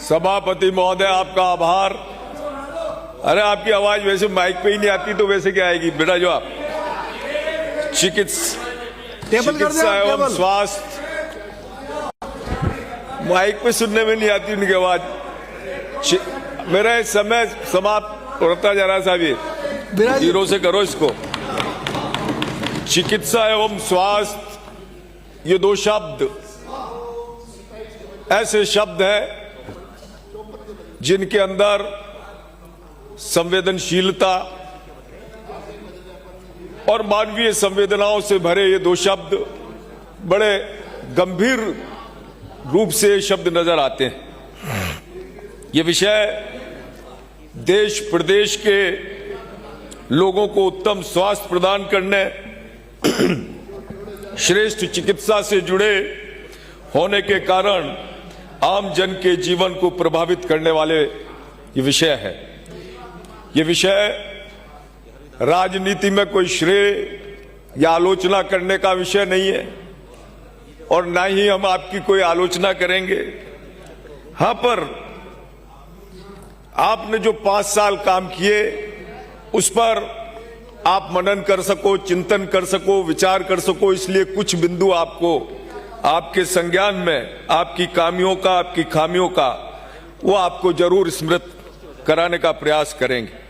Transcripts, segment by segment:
सभापति महोदय, आपका आभार। अरे आपकी आवाज वैसे माइक पे ही नहीं आती तो वैसे क्या आएगी बेटा? जो आप चिकित्सा एवं स्वास्थ्य, माइक पे सुनने में नहीं आती उनकी आवाज। मेरा समय समाप्त होता जा रहा है साहब, ये जीरो से करो इसको। चिकित्सा एवं स्वास्थ्य, ये दो शब्द ऐसे शब्द हैं जिनके अंदर संवेदनशीलता और मानवीय संवेदनाओं से भरे ये दो शब्द बड़े गंभीर रूप से शब्द नजर आते हैं। ये विषय देश प्रदेश के लोगों को उत्तम स्वास्थ्य प्रदान करने, श्रेष्ठ चिकित्सा से जुड़े होने के कारण आम जन के जीवन को प्रभावित करने वाले ये विषय है। ये विषय राजनीति में कोई श्रेय या आलोचना करने का विषय नहीं है और ना ही हम आपकी कोई आलोचना करेंगे। हाँ, पर आपने जो 5 साल काम किए उस पर आप मनन कर सको, चिंतन कर सको, विचार कर सको, इसलिए कुछ बिंदु आपको आपके संज्ञान में आपकी कामियों का, आपकी खामियों का, वो आपको जरूर स्मृत कराने का प्रयास करेंगे।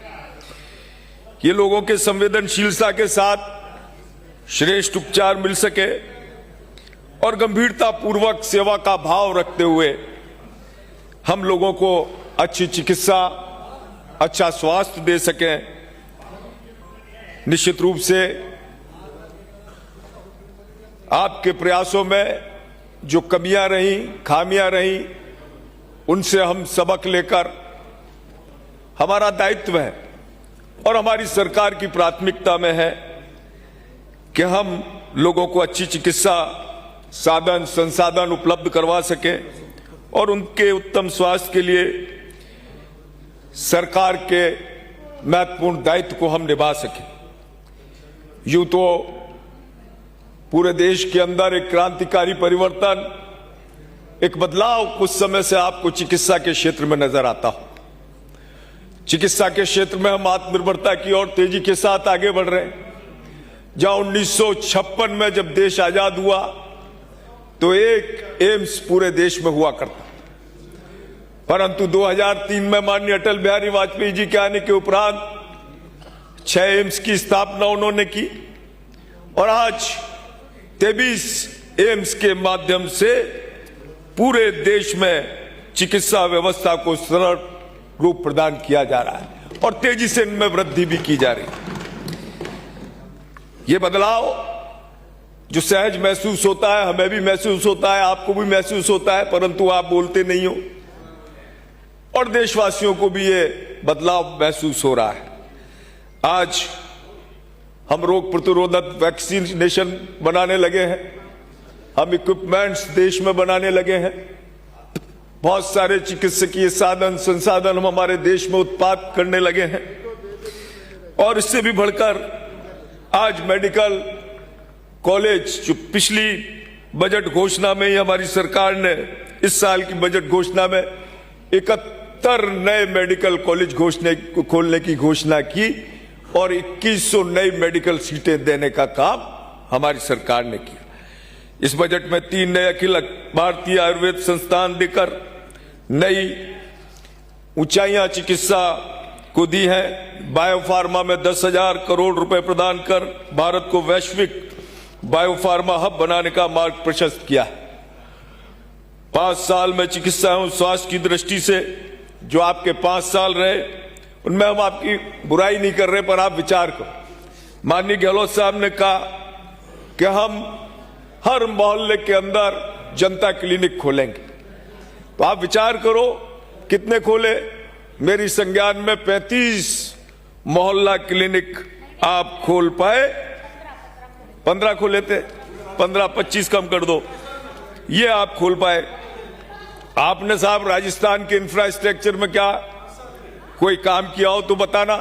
ये लोगों के संवेदनशीलता के साथ श्रेष्ठ उपचार मिल सके और गंभीरता पूर्वक सेवा का भाव रखते हुए हम लोगों को अच्छी चिकित्सा, अच्छा स्वास्थ्य दे सकें। निश्चित रूप से आपके प्रयासों में जो कमियां रही, खामियां रही, उनसे हम सबक लेकर हमारा दायित्व है और हमारी सरकार की प्राथमिकता में है कि हम लोगों को अच्छी चिकित्सा साधन संसाधन उपलब्ध करवा सकें और उनके उत्तम स्वास्थ्य के लिए सरकार के महत्वपूर्ण दायित्व को हम निभा सकें। यूं तो पूरे देश के अंदर एक क्रांतिकारी परिवर्तन, एक बदलाव कुछ समय से आपको चिकित्सा के क्षेत्र में नजर आता हो। चिकित्सा के क्षेत्र में हम आत्मनिर्भरता की ओर तेजी के साथ आगे बढ़ रहे हैं। जहां 1956 में जब देश आजाद हुआ तो एक एम्स पूरे देश में हुआ करता, परंतु 2003 में माननीय अटल बिहारी वाजपेयी जी के आने के उपरांत 6 एम्स की स्थापना उन्होंने की और आज 23 एम्स के माध्यम से पूरे देश में चिकित्सा व्यवस्था को सरल रूप प्रदान किया जा रहा है और तेजी से इनमें वृद्धि भी की जा रही है। ये बदलाव जो सहज महसूस होता है, हमें भी महसूस होता है, आपको भी महसूस होता है, परंतु आप बोलते नहीं हो और देशवासियों को भी ये बदलाव महसूस हो रहा है। आज हम रोग प्रतिरोधक वैक्सीनेशन बनाने लगे हैं, हम इक्विपमेंट्स देश में बनाने लगे हैं, बहुत सारे चिकित्सकीय साधन संसाधन हम हमारे देश में उत्पाद करने लगे हैं और इससे भी बढ़कर आज मेडिकल कॉलेज, जो पिछली बजट घोषणा में ही हमारी सरकार ने इस साल की बजट घोषणा में 71 नए मेडिकल कॉलेज खोलने की घोषणा की और 2100 नई मेडिकल सीटें देने का काम हमारी सरकार ने किया। इस बजट में 3 नए अखिल भारतीय आयुर्वेद संस्थान देकर नई ऊंचाइयां चिकित्सा को दी है। बायोफार्मा में 10,000 करोड़ रुपए प्रदान कर भारत को वैश्विक बायोफार्मा हब बनाने का मार्ग प्रशस्त किया है। 5 साल में चिकित्सा एवं स्वास्थ्य की दृष्टि से जो आपके 5 साल रहे, उनमें हम आपकी बुराई नहीं कर रहे, पर आप विचार करो। माननीय गहलोत साहब ने कहा कि हम हर मोहल्ले के अंदर जनता क्लिनिक खोलेंगे, तो आप विचार करो कितने खोले। मेरी संज्ञान में 35 मोहल्ला क्लिनिक आप खोल पाए, 15 खोले थे, 15-25 कम कर दो, ये आप खोल पाए। आपने साहब राजस्थान के इंफ्रास्ट्रक्चर में क्या कोई काम किया हो तो बताना,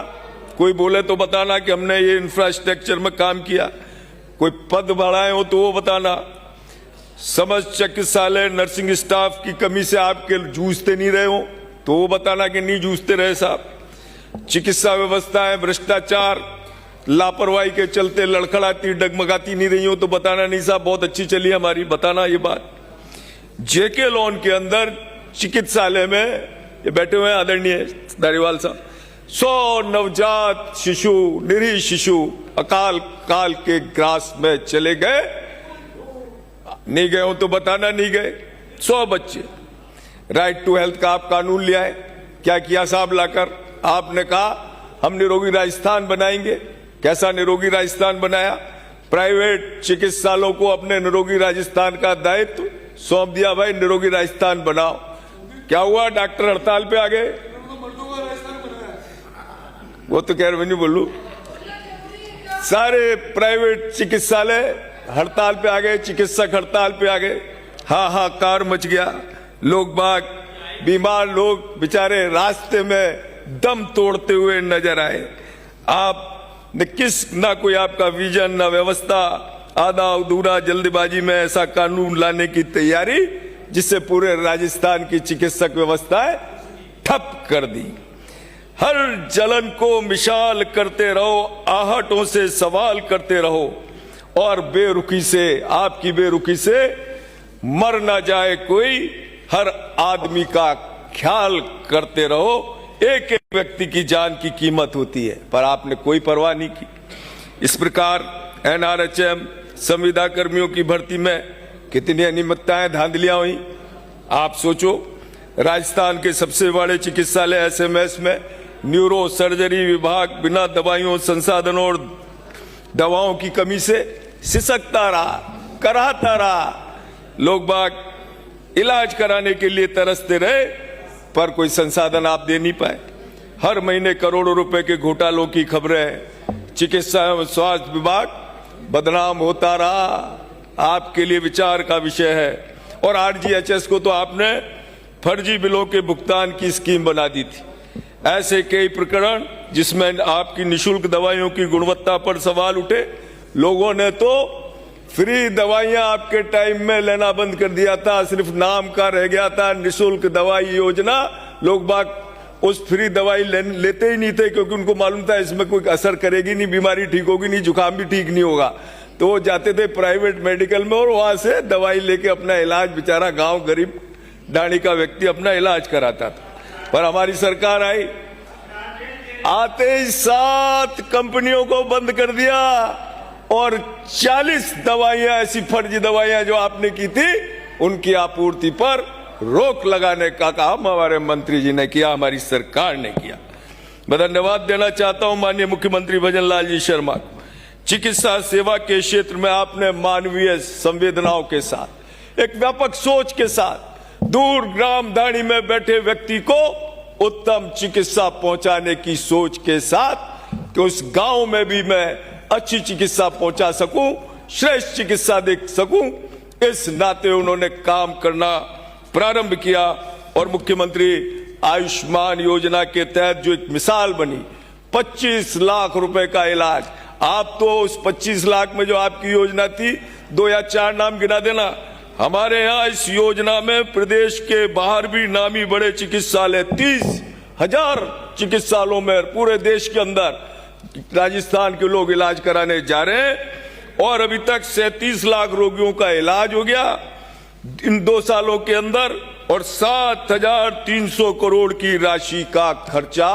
कोई बोले तो बताना कि हमने ये इंफ्रास्ट्रक्चर में काम किया, कोई पद बढ़ाए हो तो वो बताना। समस्त चिकित्सालय नर्सिंग स्टाफ की कमी से आपके जूझते नहीं रहे हो तो वो बताना कि नहीं जूझते रहे साहब। चिकित्सा व्यवस्थाएं भ्रष्टाचार लापरवाही के चलते लड़खड़ाती डगमगाती नहीं रही हो तो बताना नहीं साहब बहुत अच्छी चली हमारी, बताना ये बात। जेके लॉन के अंदर चिकित्सालय में ये बैठे हुए हैं आदरणीय धारीवाल साहब, 100 नवजात शिशु निरीह शिशु अकाल काल के ग्रास में चले गए। नहीं गए हो तो बताना नहीं गए। 100 बच्चे। राइट टू हेल्थ का आप कानून ले आए, क्या किया साहब लाकर? आपने कहा हम निरोगी राजस्थान बनाएंगे। कैसा निरोगी राजस्थान बनाया? प्राइवेट चिकित्सालयों को अपने निरोगी राजस्थान का दायित्व सौंप दिया, भाई निरोगी राजस्थान बनाओ। क्या हुआ? डॉक्टर हड़ताल पे आ गए। वो तो कह रहे नहीं बोलू, सारे प्राइवेट चिकित्सालय हड़ताल पे आ गए, चिकित्सक हड़ताल पे आ गए। हाहाकार मच गया, लोग बाग बीमार लोग बेचारे रास्ते में दम तोड़ते हुए नजर आए। आपने किस ना कोई आपका विजन ना व्यवस्था, आधा अधूरा जल्दबाजी में ऐसा कानून लाने की तैयारी जिससे पूरे राजस्थान की चिकित्सक व्यवस्थाएं ठप कर दी। हर जलन को मिसाल करते रहो, आहटों से सवाल करते रहो और बेरुखी से, आपकी बेरुखी से मर ना जाए कोई, हर आदमी का ख्याल करते रहो। एक एक व्यक्ति की जान की कीमत होती है, पर आपने कोई परवाह नहीं की। इस प्रकार एनआरएचएम संविदा कर्मियों की भर्ती में कितनी अनियमितताएं धांधलियां हुई। आप सोचो, राजस्थान के सबसे बड़े चिकित्सालय एसएमएस में न्यूरो सर्जरी विभाग बिना दवाइयों संसाधनों और दवाओं की कमी से सिसकता रहा, कराता रहा। लोग बाग इलाज कराने के लिए तरसते रहे पर कोई संसाधन आप दे नहीं पाए। हर महीने करोड़ों रुपए के घोटालों की खबरें। चिकित्सा एवं स्वास्थ्य विभाग बदनाम होता रहा, आपके लिए विचार का विषय है। और आरजीएचएस को तो आपने फर्जी बिलों के भुगतान की स्कीम बना दी थी। ऐसे कई प्रकरण जिसमें आपकी निशुल्क दवाइयों की गुणवत्ता पर सवाल उठे। लोगों ने तो फ्री दवाइयां आपके टाइम में लेना बंद कर दिया था, सिर्फ नाम का रह गया था निशुल्क दवाई योजना। लोग बाग उस फ्री दवाई लेते ही नहीं थे क्योंकि उनको मालूम था इसमें कोई असर करेगी नहीं, बीमारी ठीक होगी नहीं, जुकाम भी ठीक नहीं होगा। तो वो जाते थे प्राइवेट मेडिकल में और वहां से दवाई लेके अपना इलाज, बेचारा गांव गरीब डाणी का व्यक्ति अपना इलाज कराता था। पर हमारी सरकार आई, आते ही 7 कंपनियों को बंद कर दिया और 40 दवाइयां, ऐसी फर्जी दवाइयां जो आपने की थी, उनकी आपूर्ति पर रोक लगाने का काम हमारे मंत्री जी ने किया, हमारी सरकार ने किया। मैं धन्यवाद देना चाहता हूं माननीय मुख्यमंत्री भजन लाल जी शर्मा को। चिकित्सा सेवा के क्षेत्र में आपने मानवीय संवेदनाओं के साथ, एक व्यापक सोच के साथ, दूर ग्राम दाणी में बैठे व्यक्ति को उत्तम चिकित्सा पहुंचाने की सोच के साथ कि उस गांव में भी मैं अच्छी चिकित्सा पहुंचा सकूं, श्रेष्ठ चिकित्सा दे सकूं, इस नाते उन्होंने काम करना प्रारंभ किया। और मुख्यमंत्री आयुष्मान योजना के तहत जो एक मिसाल बनी, 25 लाख रुपए का इलाज। आप तो उस 25 लाख में जो आपकी योजना थी, 2 या 4 नाम गिना देना। हमारे यहाँ इस योजना में प्रदेश के बाहर भी नामी बड़े चिकित्सालय, 30,000 चिकित्सालयों में पूरे देश के अंदर राजस्थान के लोग इलाज कराने जा रहे हैं। और अभी तक 37 लाख रोगियों का इलाज हो गया इन 2 सालों के अंदर। और 7,300 करोड़ की राशि का खर्चा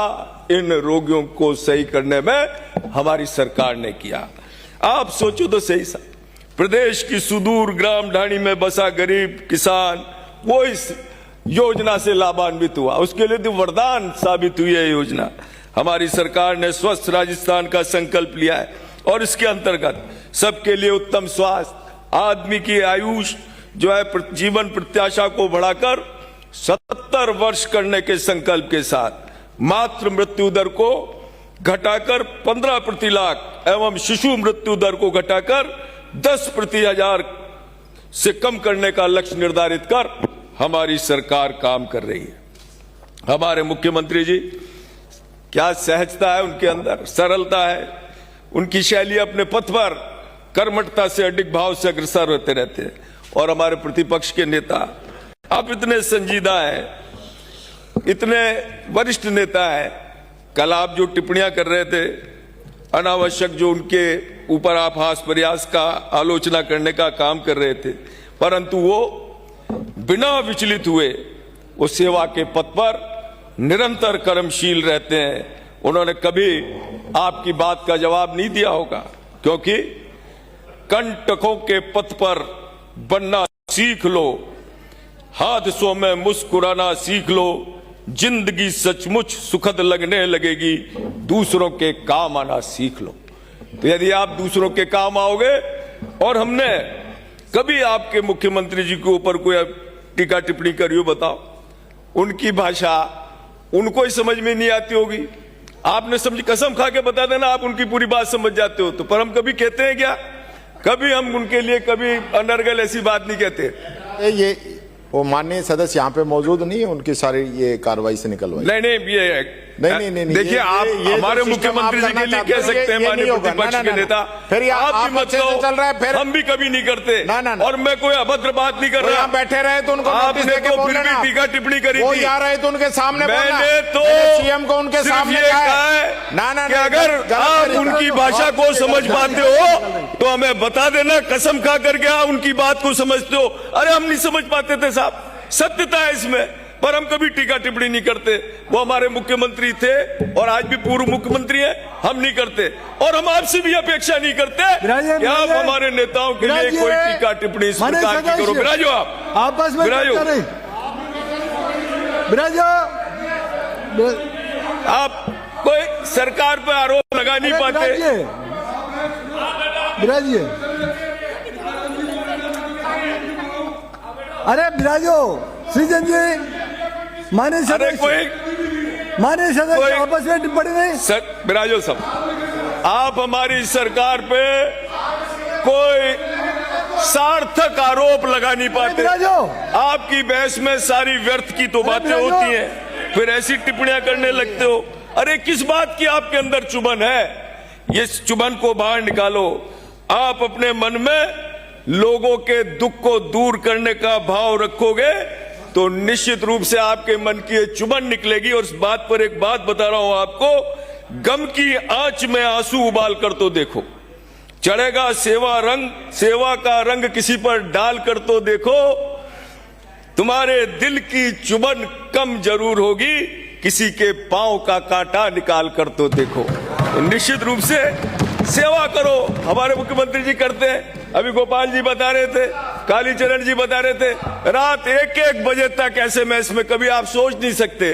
इन रोगियों को सही करने में हमारी सरकार ने किया। आप सोचो तो सही सा, प्रदेश की सुदूर ग्राम ढाणी में बसा गरीब किसान वो इस योजना से लाभान्वित हुआ, उसके लिए तो वरदान साबित हुई है योजना। हमारी सरकार ने स्वस्थ राजस्थान का संकल्प लिया है और इसके अंतर्गत सबके लिए उत्तम स्वास्थ्य, आदमी की आयुष जो है जीवन प्रत्याशा को बढ़ाकर 70 वर्ष करने के संकल्प के साथ मातृ मृत्यु दर को घटाकर 15 प्रति लाख एवं शिशु मृत्यु दर को घटाकर 10 प्रति हजार से कम करने का लक्ष्य निर्धारित कर हमारी सरकार काम कर रही है। हमारे मुख्यमंत्री जी, क्या सहजता है उनके अंदर, सरलता है उनकी शैली, अपने पथ पर कर्मठता से अडिग भाव से अग्रसर होते रहते हैं। और हमारे प्रतिपक्ष के नेता, आप इतने संजीदा हैं, इतने वरिष्ठ नेता हैं, कल आप जो टिप्पणियां कर रहे थे, अनावश्यक जो उनके ऊपर आप हास प्रयास का आलोचना करने का काम कर रहे थे, परंतु वो बिना विचलित हुए वो सेवा के पथ पर निरंतर कर्मशील रहते हैं। उन्होंने कभी आपकी बात का जवाब नहीं दिया होगा, क्योंकि कंटकों के पथ पर बनना सीख लो, हादसों में मुस्कुराना सीख लो, जिंदगी सचमुच सुखद लगने लगेगी, दूसरों के काम आना सीख लो। तो यदि आप दूसरों के काम आओगे, और हमने कभी आपके मुख्यमंत्री जी के ऊपर कोई टीका टिप्पणी करी हो, बताओ, उनकी भाषा उनको ही समझ में नहीं आती होगी, आपने समझ, कसम खा के बता देना आप उनकी पूरी बात समझ जाते हो, तो पर हम कभी कहते हैं क्या? कभी हम उनके लिए कभी अनर्गल ऐसी बात नहीं कहते। ये वो माननीय सदस्य यहाँ पे मौजूद नहीं है, उनकी सारी ये कार्रवाई से निकलवाई। नहीं, ये नहीं, देखिए, आप हमारे मुख्यमंत्री जी के लिए कह सकते हैं, माननीय प्रतिपक्ष के नेता, फिर आप भी मत कहो, चल रहा है, फिर हम भी कभी नहीं करते, और मैं कोई अभद्र बात नहीं कर रहा। यहाँ बैठे रहे तो उनको आपने तो फिर भी टीका टिप्पणी करी थी, आ रहे तो उनके सामने, मैंने तो सीएम को उनके सामने कहा है कि अगर आप उनकी भाषा को समझ पाते हो तो हमें बता देना, कसम खा करके आप उनकी बात को समझते हो। अरे हम नहीं समझ पाते थे साहब, सत्यता है इसमें, पर हम कभी टीका टिप्पणी नहीं करते। वो हमारे मुख्यमंत्री थे और आज भी पूर्व मुख्यमंत्री हैं, हम नहीं करते, और हम आपसे भी अपेक्षा नहीं करते कि आप हमारे नेताओं के लिए कोई टीका टिप्पणी इस प्रकार की करो। बिराजो, आप आपस में बिराजो, आप कोई सरकार पर आरोप लगा नहीं पाते। बिराजिए, अरे बिराजो, सृजन जी, माने सदस्य आपस में टिप्पणी नहीं। बिराजो सब, आप हमारी सरकार पे कोई सार्थक आरोप लगा नहीं पाते। आपकी बहस में सारी व्यर्थ की तो बातें होती हैं, फिर ऐसी टिप्पणियां करने लगते हो। अरे किस बात की आपके अंदर चुभन है? ये चुभन को बाहर निकालो। आप अपने मन में लोगों के दुख को दूर करने का भाव रखोगे तो निश्चित रूप से आपके मन की चुभन निकलेगी। और इस बात पर एक बात बता रहा हूं आपको, गम की आंच में आंसू उबाल कर तो देखो, चढ़ेगा सेवा का रंग किसी पर डाल कर तो देखो, तुम्हारे दिल की चुभन कम जरूर होगी, किसी के पांव का कांटा निकाल कर तो देखो। तो निश्चित रूप से सेवा करो, हमारे मुख्यमंत्री जी करते हैं। अभी गोपाल जी बता रहे थे, कालीचरण जी बता रहे थे, रात 1-1 बजे तक ऐसे में इसमें कभी आप सोच नहीं सकते।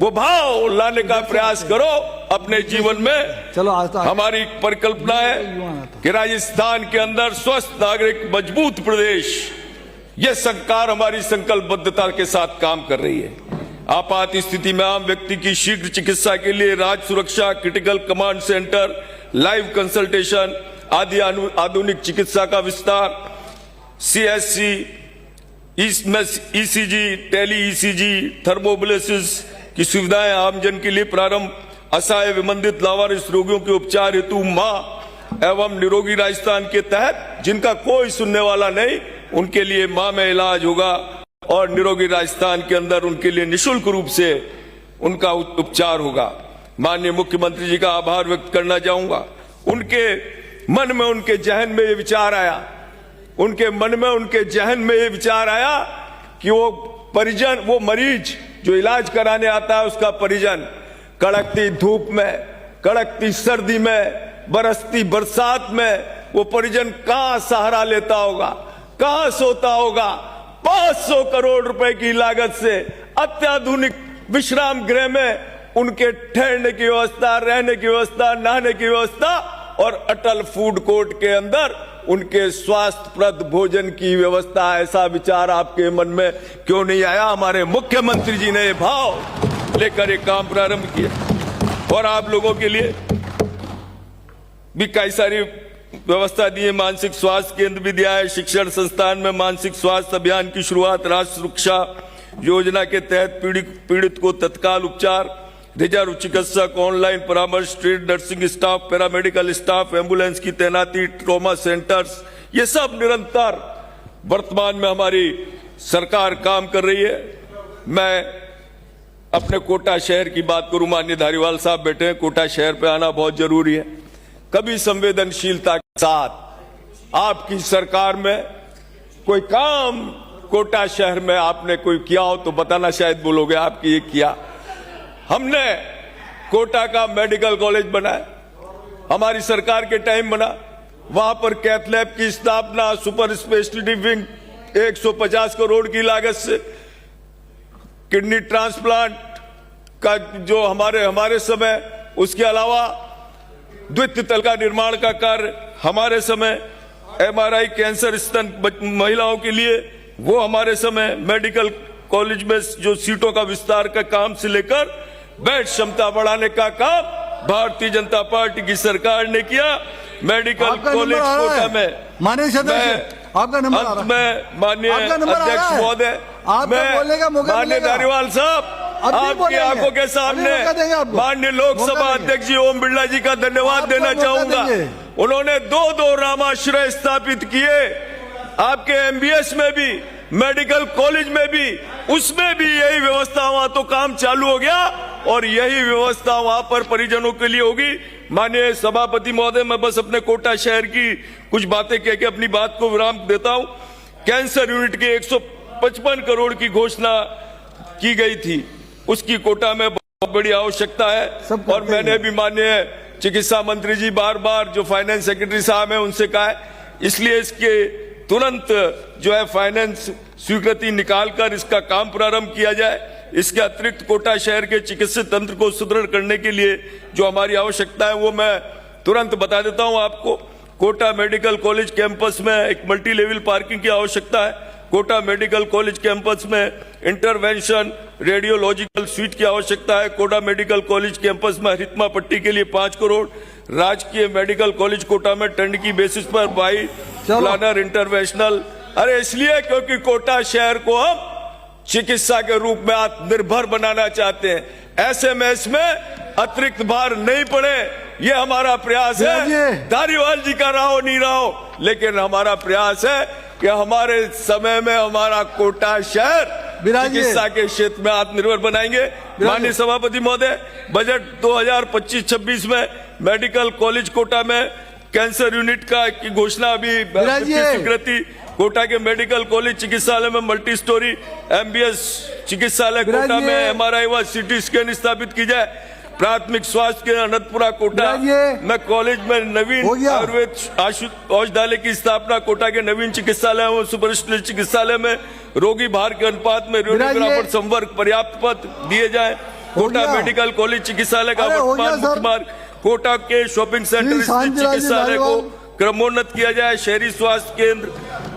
वो भाव लाने का प्रयास करो अपने जीवन में। चलो, हमारी परिकल्पना है कि राजस्थान के अंदर स्वस्थ नागरिक मजबूत प्रदेश, यह सरकार हमारी संकल्पबद्धता के साथ काम कर रही है। आपात स्थिति में आम व्यक्ति की शीघ्र चिकित्सा के लिए राज्य सुरक्षा, critical command centre, live consultation आदि आधुनिक चिकित्सा का विस्तार, CSC, ECG, टेली ECG, थर्मोबुलेसिस की सुविधाएं आमजन के लिए प्रारंभ, असहाय विमंदित लावारिस रोगियों के उपचार हेतु मां एवं निरोगी राजस्थान के तहत जिनका कोई सुनने वाला नहीं, उनके लिए मां में इलाज होगा और निरोगी राजस्थान के अंदर उनके लिए निःशुल्क रूप से उनका उपचार होगा। माननीय मुख्यमंत्री जी का आभार व्यक्त करना चाहूंगा। उनके मन में, उनके जहन में ये विचार आया, उनके मन में, उनके जहन में ये विचार आया कि वो परिजन, वो मरीज जो इलाज कराने आता है, उसका परिजन कड़कती धूप में, कड़कती सर्दी में, बरसती बरसात में, वो परिजन कहां सहारा लेता होगा, कहां सोता होगा। 500 करोड़ रुपए की लागत से अत्याधुनिक विश्राम गृह में उनके ठहरने की व्यवस्था, रहने की व्यवस्था, नहाने की व्यवस्था और अटल फूड कोर्ट के अंदर उनके स्वास्थ्यप्रद भोजन की व्यवस्था। ऐसा विचार आपके मन में क्यों नहीं आया? हमारे मुख्यमंत्री जी ने भाव लेकर एक काम प्रारंभ किया और आप लोगों के लिए भी कई सारी व्यवस्था दी है। मानसिक स्वास्थ्य केंद्र भी दिया है। शिक्षण संस्थान में मानसिक स्वास्थ्य अभियान की शुरुआत, राष्ट्रीय सुरक्षा योजना के तहत पीड़ित को तत्काल उपचार, रिजर्व चिकित्सक, ऑनलाइन परामर्श, trade nursing staff, paramedical staff, ambulance की तैनाती, ट्रॉमा सेंटर्स, ये सब निरंतर वर्तमान में हमारी सरकार काम कर रही है। मैं अपने कोटा शहर की बात करूं, माननीय धारीवाल साहब बैठे हैं, कोटा शहर पे आना बहुत जरूरी है। कभी संवेदनशीलता के साथ आपकी सरकार में कोई काम कोटा शहर में आपने कोई किया हो तो बताना, शायद बोलोगे आपकी ये किया। हमने कोटा का मेडिकल कॉलेज बनाया, हमारी सरकार के टाइम बना। वहां पर कैथ लैब की स्थापना, सुपर स्पेशलिटी विंग 150 करोड़ की लागत से, किडनी ट्रांसप्लांट का जो हमारे समय, उसके अलावा द्वितीय तल का निर्माण का कार्य हमारे समय, MRI कैंसर स्तन महिलाओं के लिए वो हमारे समय, मेडिकल कॉलेज में जो सीटों का विस्तार का काम से लेकर बेड क्षमता बढ़ाने का काम भारतीय जनता पार्टी की सरकार ने किया। मेडिकल कॉलेज कोटा में माननीय सदस्य, आपका नंबर आ रहा है। मैं माननीय अध्यक्ष महोदय, माननीय धारीवाल साहब, आपकी आंखों के सामने माननीय लोकसभा अध्यक्ष जी ओम बिरला जी का धन्यवाद देना चाहूंगा। उन्होंने दो रामाश्रय स्थापित किए, आपके MBS में भी, मेडिकल कॉलेज में भी, उसमें भी यही व्यवस्था, वहां तो काम चालू हो गया और यही व्यवस्था वहां पर परिजनों के लिए होगी। माननीय सभापति महोदय, मैं बस अपने कोटा शहर की कुछ बातें कह के अपनी बात को विराम देता हूं। कैंसर यूनिट की 155 करोड़ की घोषणा की गई थी, उसकी कोटा में बहुत बड़ी आवश्यकता है। और मैंने भी माननीय चिकित्सा मंत्री जी बार जो फाइनेंस सेक्रेटरी साहब हैं उनसे कहा है, इसलिए इसके तुरंत जो है फाइनेंस स्वीकृति निकालकर इसका काम प्रारंभ किया जाए। इसके अतिरिक्त कोटा शहर के चिकित्सा तंत्र को सुदृढ़ करने के लिए जो हमारी आवश्यकता है वो मैं तुरंत बता देता हूं आपको। कोटा मेडिकल कॉलेज कैंपस में एक मल्टी लेवल पार्किंग की आवश्यकता है। कोटा मेडिकल कॉलेज कैंपस में इंटरवेंशन रेडियोलॉजिकल स्वीट की आवश्यकता है। कोटा मेडिकल कॉलेज कैंपस में हरितमा पट्टी के लिए 5 करोड़। राजकीय मेडिकल कॉलेज कोटा में टर्नकी बेसिस पर बाई प्लानर इंटरवेंशनल, अरे इसलिए क्योंकि कोटा शहर को हम चिकित्सा के रूप में आत्मनिर्भर बनाना चाहते हैं। ऐसे में इसमें अतिरिक्त भार नहीं पड़े, ये हमारा प्रयास है। धारीवाल जी का रहा हो नहीं रहा हो, लेकिन हमारा प्रयास है कि हमारे समय में हमारा कोटा शहर चिकित्सा के क्षेत्र में आत्मनिर्भर बनाएंगे। माननीय सभापति महोदय, बजट 2025-26 में मेडिकल कॉलेज कोटा में कैंसर यूनिट की घोषणा अभी स्वीकृति। कोटा के मेडिकल कॉलेज चिकित्सालय में मल्टी स्टोरी MBS चिकित्सालय कोटा में MRI व CT स्कैन स्थापित की जाए। प्राथमिक स्वास्थ्य केंद्र अनंतपुरा कोटा में कॉलेज में नवीन आयुर्वेद औषधालय की स्थापना। कोटा के नवीन चिकित्सालय एवं सुपर स्पेशलिटी चिकित्सालय में रोगी भार के अनुपात में रेडियोग्राफर संवर्ग पर्याप्त पद दिए जाए। कोटा मेडिकल कॉलेज चिकित्सालय का वर्तमान मुख्य मार्ग कोटा के शॉपिंग सेंटर चिकित्सालय को क्रमोन्नत किया जाए। शहरी स्वास्थ्य केंद्र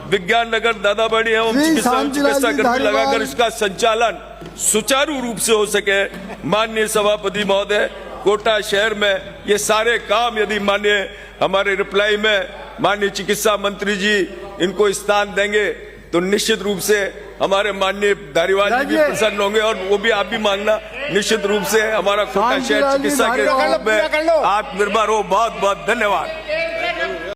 विज्ञान नगर दादाबाड़ी एवं चिकित्सा कर्मी लगाकर इसका संचालन सुचारू रूप से हो सके। माननीय सभापति महोदय, कोटा शहर में ये सारे काम यदि माननीय हमारे रिप्लाई में माननीय चिकित्सा मंत्री जी इनको स्थान देंगे तो निश्चित रूप से हमारे माननीय धारीवाल जी भी प्रसन्न होंगे और वो भी आप भी मांगना, निश्चित रूप से हमारा कोटा शहर चिकित्सा के रूप में आत्मनिर्भर हो। बहुत बहुत धन्यवाद।